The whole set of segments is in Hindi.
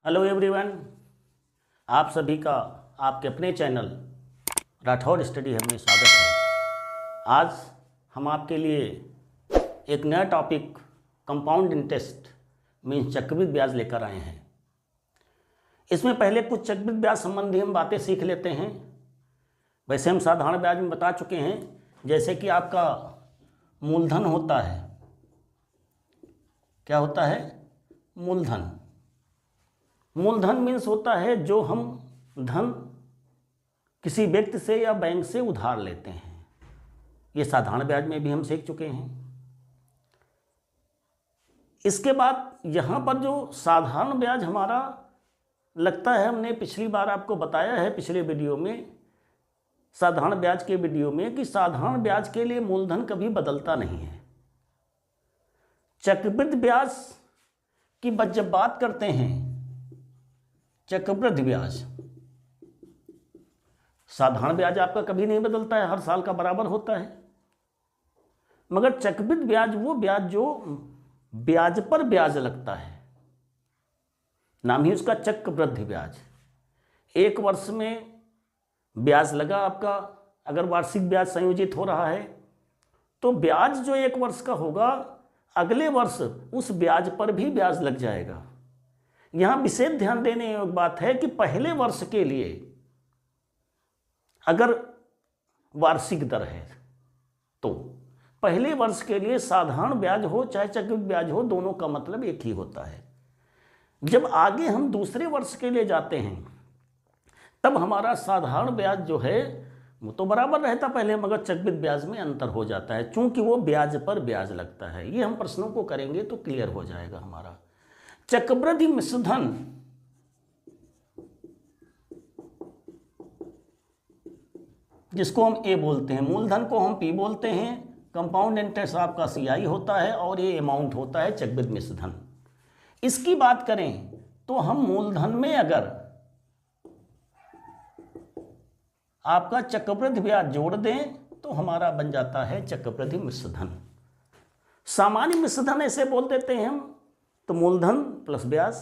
हेलो एवरीवन, आप सभी का आपके अपने चैनल राठौड़ स्टडी हब में स्वागत है। आज हम आपके लिए एक नया टॉपिक कंपाउंड इंटरेस्ट मीन्स चक्रवृद्धि ब्याज लेकर आए हैं। इसमें पहले कुछ चक्रवृद्धि ब्याज संबंधी हम बातें सीख लेते हैं। वैसे हम साधारण ब्याज में बता चुके हैं, जैसे कि आपका मूलधन होता है। क्या होता है? मूलधन। मूलधन मीन्स होता है जो हम धन किसी व्यक्ति से या बैंक से उधार लेते हैं। ये साधारण ब्याज में भी हम सीख चुके हैं। इसके बाद यहाँ पर जो साधारण ब्याज हमारा लगता है, हमने पिछली बार आपको बताया है पिछले वीडियो में, साधारण ब्याज के वीडियो में, कि साधारण ब्याज के लिए मूलधन कभी बदलता नहीं है। चक्रवृद्धि ब्याज की जब बात करते हैं, चक्रवृद्धि ब्याज, साधारण ब्याज आपका कभी नहीं बदलता है, हर साल का बराबर होता है। मगर चक्रवृद्धि ब्याज वो ब्याज जो ब्याज पर ब्याज लगता है, नाम ही उसका चक्रवृद्धि ब्याज। एक वर्ष में ब्याज लगा आपका, अगर वार्षिक ब्याज संयोजित हो रहा है तो ब्याज जो एक वर्ष का होगा, अगले वर्ष उस ब्याज पर भी ब्याज लग जाएगा। यहाँ विशेष ध्यान देने योग्य बात है कि पहले वर्ष के लिए अगर वार्षिक दर है तो पहले वर्ष के लिए साधारण ब्याज हो चाहे चक्रवृद्धि ब्याज हो, दोनों का मतलब एक ही होता है। जब आगे हम दूसरे वर्ष के लिए जाते हैं तब हमारा साधारण ब्याज जो है वो तो बराबर रहता पहले, मगर चक्रवृद्धि ब्याज में अंतर हो जाता है, चूंकि वो ब्याज पर ब्याज लगता है। ये हम प्रश्नों को करेंगे तो क्लियर हो जाएगा हमारा। चक्रवृद्धि मिश्रधन जिसको हम ए बोलते हैं, मूलधन को हम पी बोलते हैं, कंपाउंड इंटरेस्ट आपका CI होता है और ये अमाउंट होता है चक्रवृद्धि मिश्रधन। इसकी बात करें तो हम मूलधन में अगर आपका चक्रवृद्धि ब्याज जोड़ दें तो हमारा बन जाता है चक्रवृद्धि मिश्रधन। सामान्य मिश्रधन ऐसे बोल देते हैं हम, तो मूलधन प्लस ब्याज।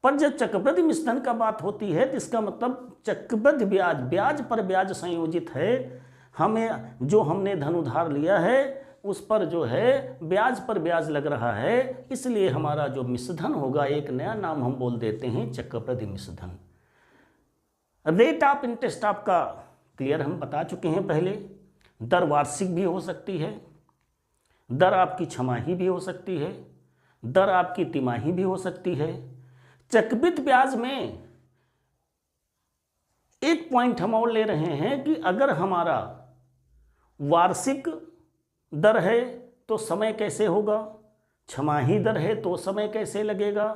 पर जब चक्रवृद्धि मिश्रधन का बात होती है तो इसका मतलब चक्रवृद्धि ब्याज, ब्याज पर ब्याज संयोजित है। हमें जो हमने धन उधार लिया है उस पर जो है ब्याज पर ब्याज लग रहा है, इसलिए हमारा जो मिश्रधन होगा, एक नया नाम हम बोल देते हैं चक्रवृद्धि मिश्रधन। रेट ऑफ इंटरेस्ट आपका क्लियर हम बता चुके हैं पहले। दर वार्षिक भी हो सकती है, दर आपकी छमाही भी हो सकती है, दर आपकी तिमाही भी हो सकती है। चक्रवृद्धि ब्याज में एक पॉइंट हम और ले रहे हैं कि अगर हमारा वार्षिक दर है तो समय कैसे होगा, छमाही दर है तो समय कैसे लगेगा,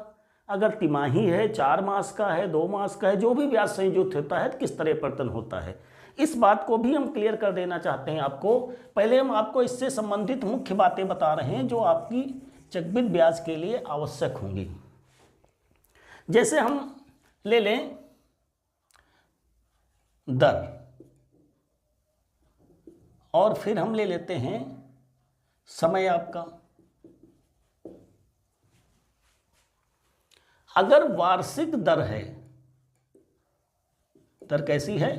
अगर तिमाही है, 4 मास का है, 2 मास का है, जो भी ब्याज संयोजित होता है किस तरह परिवर्तन होता है, इस बात को भी हम क्लियर कर देना चाहते हैं आपको। पहले हम आपको इससे संबंधित मुख्य बातें बता रहे हैं जो आपकी चक्रवृद्धि ब्याज के लिए आवश्यक होंगी। जैसे हम ले लें दर, और फिर हम ले लेते हैं समय आपका। अगर वार्षिक दर है, दर कैसी है?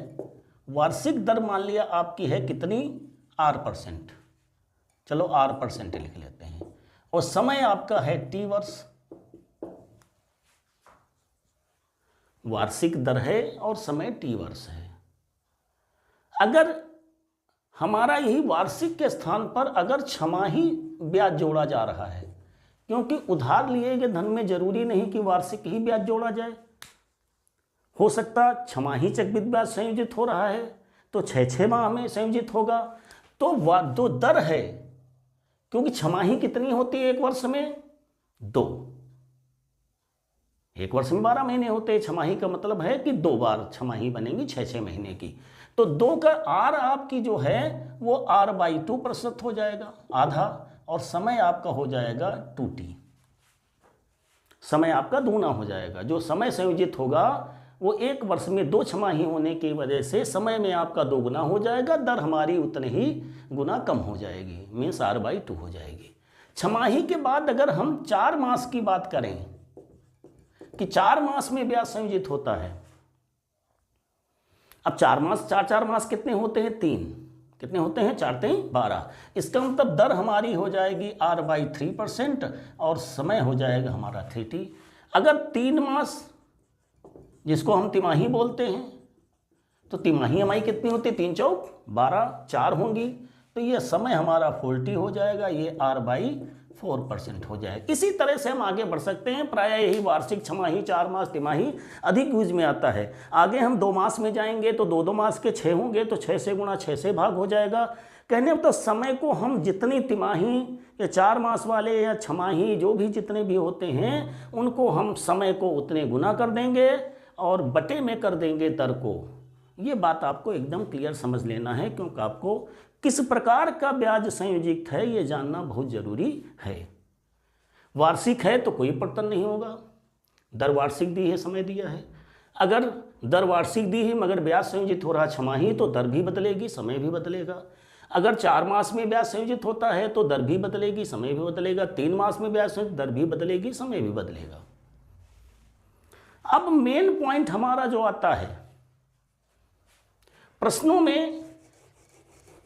वार्षिक दर मान लिया आपकी है कितनी, R%। चलो R% लिख लेते हैं। और समय आपका है T वर्ष। वार्षिक दर है और समय T वर्ष है। अगर हमारा यही वार्षिक के स्थान पर अगर छमाही ब्याज जोड़ा जा रहा है, क्योंकि उधार लिए गए धन में जरूरी नहीं कि वार्षिक ही ब्याज जोड़ा जाए, हो सकता छमाही चक्रवृद्धि ब्याज संयोजित हो रहा है तो 6 माह में संयोजित होगा। तो जो दर है, क्योंकि छमाही कितनी होती है एक वर्ष में? 2। एक वर्ष में 12 महीने होते हैं, छमाही का मतलब है कि 2 बार छमाही बनेगी 6 महीने की। तो 2 का R आपकी जो है वो R/2% हो जाएगा, आधा, और समय आपका हो जाएगा 2T। समय आपका दूना हो जाएगा। जो समय संयोजित होगा वो एक वर्ष में 2 छमाही होने की वजह से समय में आपका 2 गुना हो जाएगा, दर हमारी उतने ही गुना कम हो जाएगी, मीन्स R/2 हो जाएगी। छमाही के बाद अगर हम 4 मास की बात करें कि 4 मास में ब्याज संयोजित होता है। अब 4 मास, 4 मास कितने होते हैं? 3। कितने होते हैं? 4 3 12। इसका मतलब दर हमारी हो जाएगी R/3% और समय हो जाएगा हमारा 3T। अगर 3 मास, जिसको हम तिमाही बोलते हैं, तो तिमाही हमारी कितनी होती है? 3 चौक 12, 4 होंगी, तो ये समय हमारा 40 हो जाएगा, ये R/4% हो जाएगा। इसी तरह से हम आगे बढ़ सकते हैं। प्रायः यही वार्षिक, छमाही, 4 मास, तिमाही अधिक यूज में आता है। आगे हम 2 मास में जाएंगे तो 2 मास के 6 होंगे, तो 6 से गुणा 6 से भाग हो जाएगा। कहने तो समय को हम जितनी तिमाही या 4 मास वाले या छमाही जो भी जितने भी होते हैं, उनको हम समय को उतने गुना कर देंगे और बटे में कर देंगे दर को। ये बात आपको एकदम क्लियर समझ लेना है, क्योंकि आपको किस प्रकार का ब्याज संयोजित है ये जानना बहुत जरूरी है। वार्षिक है तो कोई परिवर्तन नहीं होगा, दर वार्षिक दी है, समय दिया है। अगर दर वार्षिक दी है मगर ब्याज संयोजित हो रहा छमाही, तो दर भी बदलेगी, समय भी बदलेगा। अगर 4 मास में ब्याज संयोजित होता है तो दर भी बदलेगी, समय भी बदलेगा। 3 मास में ब्याज संयोजित, दर भी बदलेगी, समय भी बदलेगा। अब मेन पॉइंट हमारा जो आता है प्रश्नों में,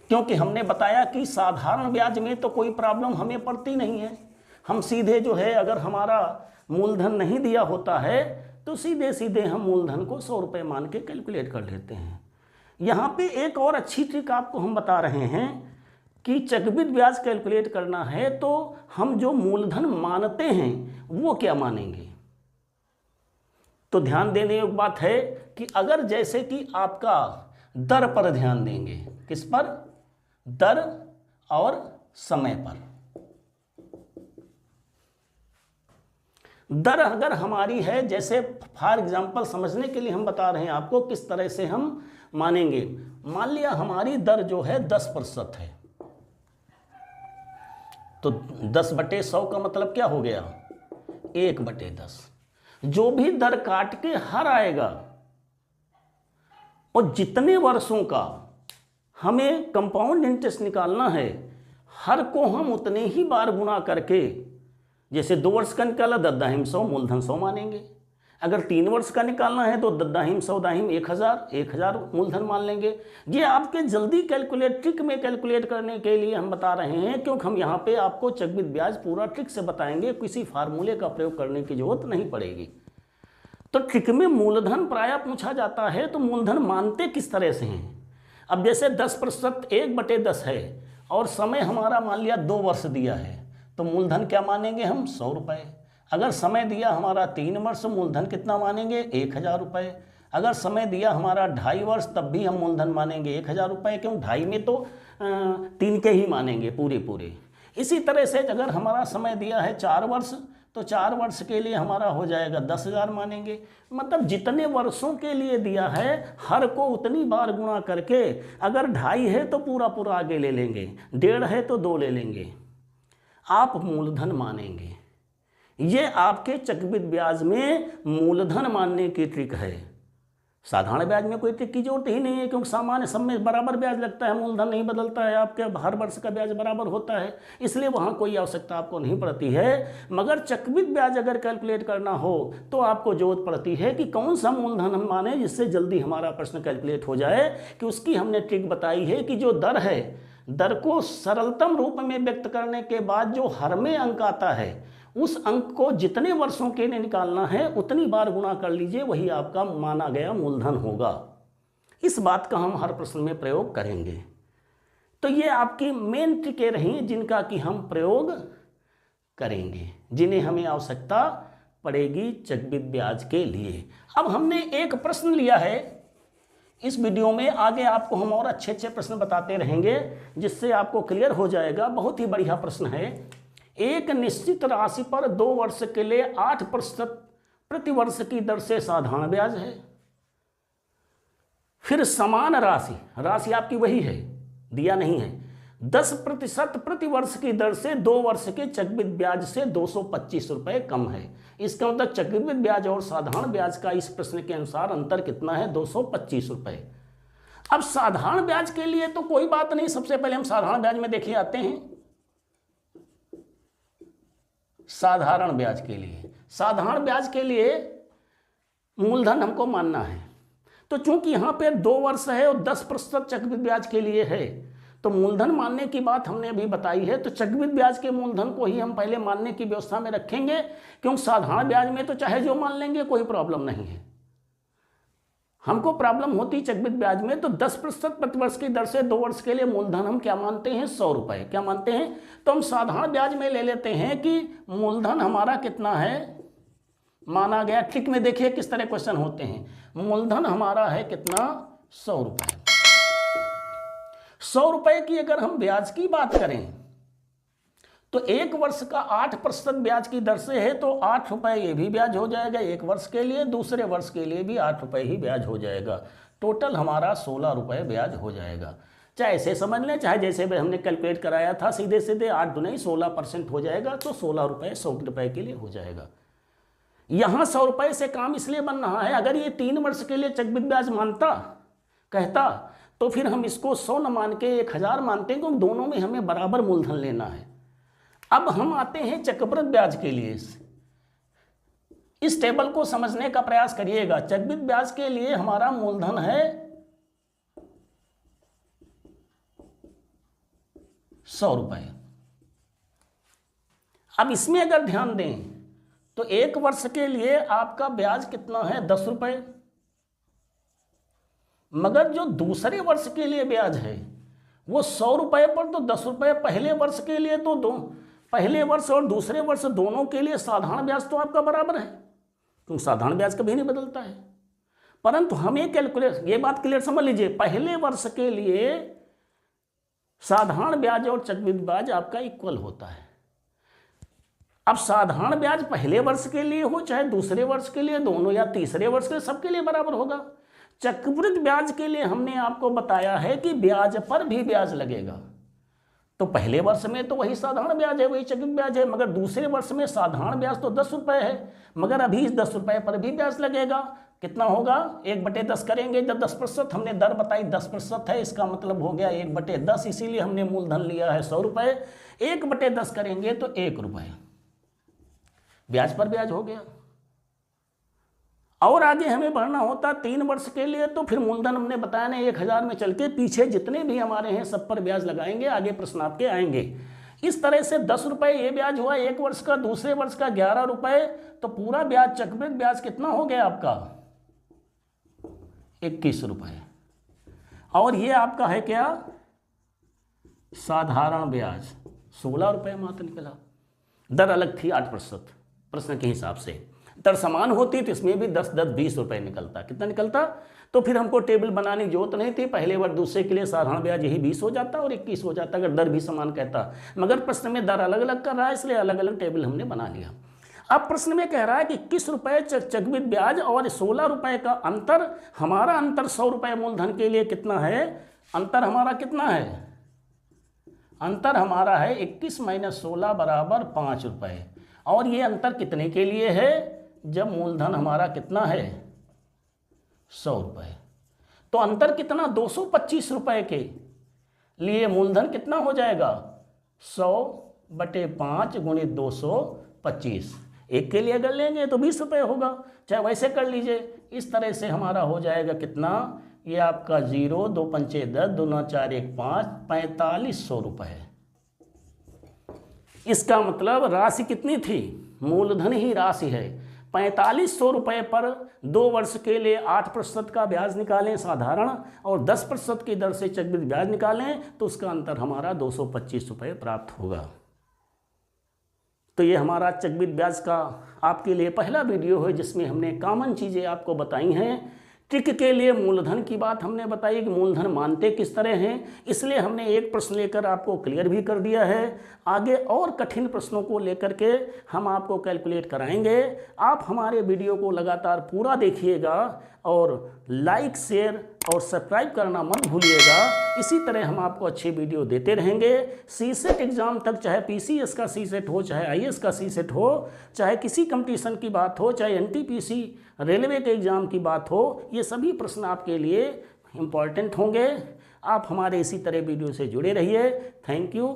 क्योंकि हमने बताया कि साधारण ब्याज में तो कोई प्रॉब्लम हमें पड़ती नहीं है। हम सीधे जो है, अगर हमारा मूलधन नहीं दिया होता है तो सीधे सीधे हम मूलधन को 100 रुपये मान के कैलकुलेट कर लेते हैं। यहाँ पे एक और अच्छी ट्रिक आपको हम बता रहे हैं कि चक्रवृद्धि ब्याज कैलकुलेट करना है तो हम जो मूलधन मानते हैं वो क्या मानेंगे। तो ध्यान देने योग्य बात है कि अगर जैसे कि आपका दर पर ध्यान देंगे, किस पर? दर और समय पर। दर अगर हमारी है, जैसे फॉर एग्जांपल समझने के लिए हम बता रहे हैं आपको किस तरह से हम मानेंगे। मान लिया हमारी दर जो है 10% है, तो 10/100 का मतलब क्या हो गया? 1/10। जो भी दर काट के हर आएगा और जितने वर्षों का हमें कंपाउंड इंटरेस्ट निकालना है, हर को हम उतने ही बार गुणा करके, जैसे 2 वर्ष का निकाला 10 मूलधन 100 मानेंगे। अगर 3 वर्ष का निकालना है तो 10 1000 मूलधन मान लेंगे। ये आपके जल्दी ट्रिक में कैलकुलेट करने के लिए हम बता रहे हैं, क्योंकि हम यहाँ पे आपको चक्रवृद्धि ब्याज पूरा ट्रिक से बताएंगे, किसी फार्मूले का प्रयोग करने की जरूरत नहीं पड़ेगी। तो ट्रिक में मूलधन प्रायः पूछा जाता है, तो मूलधन मानते किस तरह से हैं। अब जैसे 10% 1/10 है और समय हमारा मान लिया 2 वर्ष दिया है, तो मूलधन क्या मानेंगे हम? 100 रुपये। अगर समय दिया हमारा 3 वर्ष, मूलधन कितना मानेंगे? 1000 रुपये। अगर समय दिया हमारा 2.5 वर्ष, तब भी हम मूलधन मानेंगे 1000 रुपये, क्यों? 2.5 में तो 3 के ही मानेंगे पूरे। इसी तरह से अगर हमारा समय दिया है 4 वर्ष, तो 4 वर्ष के लिए हमारा हो जाएगा 10,000 मानेंगे। मतलब जितने वर्षों के लिए दिया है, हर को उतनी बार गुणा करके, अगर 2.5 है तो पूरा आगे ले लेंगे, 1.5 है तो 2 ले लेंगे, आप मूलधन मानेंगे। ये आपके चक्रवृद्धि ब्याज में मूलधन मानने की ट्रिक है। साधारण ब्याज में कोई ट्रिक की जरूरत ही नहीं है, क्योंकि सामान्य सब में बराबर ब्याज लगता है, मूलधन नहीं बदलता है, आपके हर वर्ष का ब्याज बराबर होता है, इसलिए वहाँ कोई आवश्यकता आपको नहीं पड़ती है। मगर चक्रवृद्धि ब्याज अगर कैलकुलेट करना हो तो आपको जरूरत पड़ती है कि कौन सा मूलधन हम माने जिससे जल्दी हमारा प्रश्न कैलकुलेट हो जाए। कि उसकी हमने ट्रिक बताई है कि जो दर है, दर को सरलतम रूप में व्यक्त करने के बाद जो हर में अंक आता है, उस अंक को जितने वर्षों के लिए निकालना है उतनी बार गुणा कर लीजिए, वही आपका माना गया मूलधन होगा। इस बात का हम हर प्रश्न में प्रयोग करेंगे। तो ये आपकी मेन ट्रिकें रही जिनका कि हम प्रयोग करेंगे, जिन्हें हमें आवश्यकता पड़ेगी चक्रवृद्धि ब्याज के लिए। अब हमने एक प्रश्न लिया है इस वीडियो में, आगे आपको हम और अच्छे प्रश्न बताते रहेंगे जिससे आपको क्लियर हो जाएगा। बहुत ही बढ़िया प्रश्न है। एक निश्चित राशि पर 2 वर्ष के लिए 8% प्रति वर्ष की दर से साधारण ब्याज है। फिर समान राशि आपकी वही है, दिया नहीं है, 10% प्रति वर्ष की दर से 2 वर्ष के चक्रवृद्धि ब्याज से 225 रुपये कम है। इसका मतलब चक्रवृद्धि ब्याज और साधारण ब्याज का इस प्रश्न के अनुसार अंतर कितना है? 225 रुपये। अब साधारण ब्याज के लिए तो कोई बात नहीं, सबसे पहले हम साधारण ब्याज में देखिए आते हैं। साधारण ब्याज के लिए मूलधन हमको मानना है। तो चूंकि यहाँ पे 2 वर्ष है और 10% चक्रवृद्धि ब्याज के लिए है, तो मूलधन मानने की बात हमने अभी बताई है, तो चक्रवृद्धि ब्याज के मूलधन को ही हम पहले मानने की व्यवस्था में रखेंगे, क्योंकि साधारण ब्याज में तो चाहे जो मान लेंगे कोई प्रॉब्लम नहीं है। हमको प्रॉब्लम होती चक्रवृद्धि ब्याज में, तो 10% प्रतिवर्ष की दर से 2 वर्ष के लिए मूलधन हम क्या मानते हैं, 100 रुपये। क्या मानते हैं? तो हम साधारण ब्याज में ले लेते हैं कि मूलधन हमारा कितना है माना गया। ट्रिक में देखिए किस तरह क्वेश्चन होते हैं। मूलधन हमारा है कितना, 100 रुपये। 100 रुपये की अगर हम ब्याज की बात करें तो 1 वर्ष का 8% ब्याज की दर से है, तो 8 रुपये ये भी ब्याज हो जाएगा 1 वर्ष के लिए, दूसरे वर्ष के लिए भी 8 रुपये ही ब्याज हो जाएगा। टोटल हमारा 16 रुपये ब्याज हो जाएगा। चाहे ऐसे समझ लें, चाहे जैसे भी हमने कैलकुलेट कराया था सीधे सीधे 8 दूनी 16% हो जाएगा, तो 16 रुपये 100 रुपये के लिए हो जाएगा। यहाँ 100 रुपये से काम इसलिए बन रहा है, अगर ये 3 वर्ष के लिए चक्रवृद्धि ब्याज मानता कहता तो फिर हम इसको 100 न मान के 1000 मानते हैं, क्योंकि दोनों में हमें बराबर मूलधन लेना है। अब हम आते हैं चक्रवृद्धि ब्याज के लिए। इस टेबल को समझने का प्रयास करिएगा। चक्रवृद्धि ब्याज के लिए हमारा मूलधन है 100 रुपये। अब इसमें अगर ध्यान दें तो 1 वर्ष के लिए आपका ब्याज कितना है, 10 रुपये। मगर जो दूसरे वर्ष के लिए ब्याज है वो 100 रुपये पर, तो 10 रुपये पहले वर्ष के लिए, तो पहले वर्ष और दूसरे वर्ष दोनों के लिए साधारण ब्याज तो आपका बराबर है, क्योंकि साधारण ब्याज कभी नहीं बदलता है। परंतु हमें कैलकुलेट, ये बात क्लियर समझ लीजिए, पहले वर्ष के लिए साधारण ब्याज और चक्रवृद्धि ब्याज आपका इक्वल होता है। अब साधारण ब्याज पहले वर्ष के लिए हो चाहे दूसरे वर्ष के लिए, दोनों या तीसरे वर्ष के, सबके लिए बराबर होगा। चक्रवृद्धि ब्याज के लिए हमने आपको बताया है कि ब्याज पर भी ब्याज लगेगा। तो पहले वर्ष में तो वही साधारण ब्याज है, वही चक्रवृद्धि ब्याज है, मगर दूसरे वर्ष में साधारण ब्याज तो 10 रुपये है, मगर अभी इस 10 रुपये पर भी ब्याज लगेगा। कितना होगा, 1/10 करेंगे जब 10%, हमने दर बताई 10% है, इसका मतलब हो गया 1/10, इसीलिए हमने मूलधन लिया है 100 रुपये। 1/10 करेंगे तो 1 रुपये ब्याज पर ब्याज हो गया। और आगे हमें बढ़ना होता 3 वर्ष के लिए, तो फिर मूलधन हमने बताया ना 1000 में चल के पीछे जितने भी हमारे हैं सब पर ब्याज लगाएंगे, आगे प्रश्न आपके आएंगे। इस तरह से 10 रुपये ये ब्याज हुआ 1 वर्ष का, दूसरे वर्ष का 11 रुपये, तो पूरा ब्याज चक्रवृद्धि ब्याज कितना हो गया आपका, 21 रुपये। और ये आपका है क्या, साधारण ब्याज 16 रुपये मात्र निकला। दर अलग थी 8% प्रश्न के हिसाब से, दर समान होती तो इसमें भी 10-10 20 रुपये निकलता। कितना निकलता? तो फिर हमको टेबल बनाने की जरूरत नहीं थी, पहले वर्ष दूसरे के लिए साधारण ब्याज यही 20 हो जाता और 21 हो जाता अगर दर भी समान कहता। मगर प्रश्न में दर अलग अलग कर रहा है, इसलिए अलग अलग टेबल हमने बना लिया। अब प्रश्न में कह रहा है कि 21 रुपये चक्रवृद्धि ब्याज और 16 रुपये का अंतर, हमारा अंतर 100 रुपये मूलधन के लिए कितना है, अंतर हमारा कितना है, अंतर हमारा है 21 - 16 बराबर 5 रुपये। और ये अंतर कितने के लिए है, जब मूलधन हमारा कितना है 100 रुपये। तो अंतर कितना, 225 रुपये के लिए मूलधन कितना हो जाएगा, 100/5 × 225। एक के लिए अगर लेंगे तो 20 रुपये होगा, चाहे वैसे कर लीजिए। इस तरह से हमारा हो जाएगा कितना, ये आपका 0 2 5 10 2 9 4 1 5 4500 रुपये। इसका मतलब राशि कितनी थी, मूलधन ही राशि है। 4500 रुपये पर 2 वर्ष के लिए 8% का ब्याज निकालें साधारण और 10% की दर से चक्रवृद्धि ब्याज निकालें, तो उसका अंतर हमारा 225 रुपये प्राप्त होगा। तो ये हमारा चक्रवृद्धि ब्याज का आपके लिए पहला वीडियो है, जिसमें हमने कॉमन चीज़ें आपको बताई हैं। ट्रिक के लिए मूलधन की बात हमने बताई कि मूलधन मानते किस तरह हैं, इसलिए हमने एक प्रश्न लेकर आपको क्लियर भी कर दिया है। आगे और कठिन प्रश्नों को लेकर के हम आपको कैलकुलेट कराएंगे। आप हमारे वीडियो को लगातार पूरा देखिएगा और लाइक शेयर और सब्सक्राइब करना मत भूलिएगा। इसी तरह हम आपको अच्छे वीडियो देते रहेंगे। सीसेट एग्ज़ाम तक, चाहे पीसीएस का सीसेट हो, चाहे आईएएस का सीसेट हो, चाहे किसी कंपटीशन की बात हो, चाहे एनटीपीसी रेलवे के एग्ज़ाम की बात हो, ये सभी प्रश्न आपके लिए इम्पॉर्टेंट होंगे। आप हमारे इसी तरह वीडियो से जुड़े रहिए। Thank you.